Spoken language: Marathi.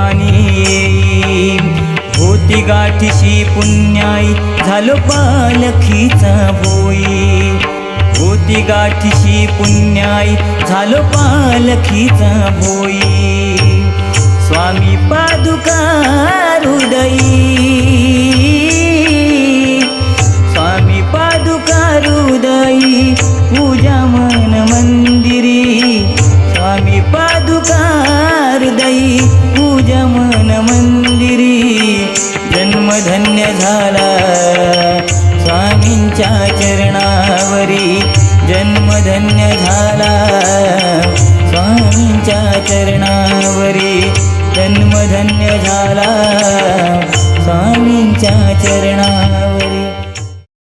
ठिकाणी येई। होती गाठीशी पुण्याई झालो पालखीचा भोई। होती गाठीशी पुण्याई झालो पालखीचा भोई। स्वामी पादुका हृदयी, स्वामी पादुका हृदयी पूजा मन मंदिरी। स्वामी पादुका हृदयी पूजा मन मंदिरी। जन्म धन्य झाला स्वामींच्या चरणावरी। जन्म धन्य झाला स्वामींच्या चरणावरी। जन्म धन्य झाला स्वामींच्या चरणावरी।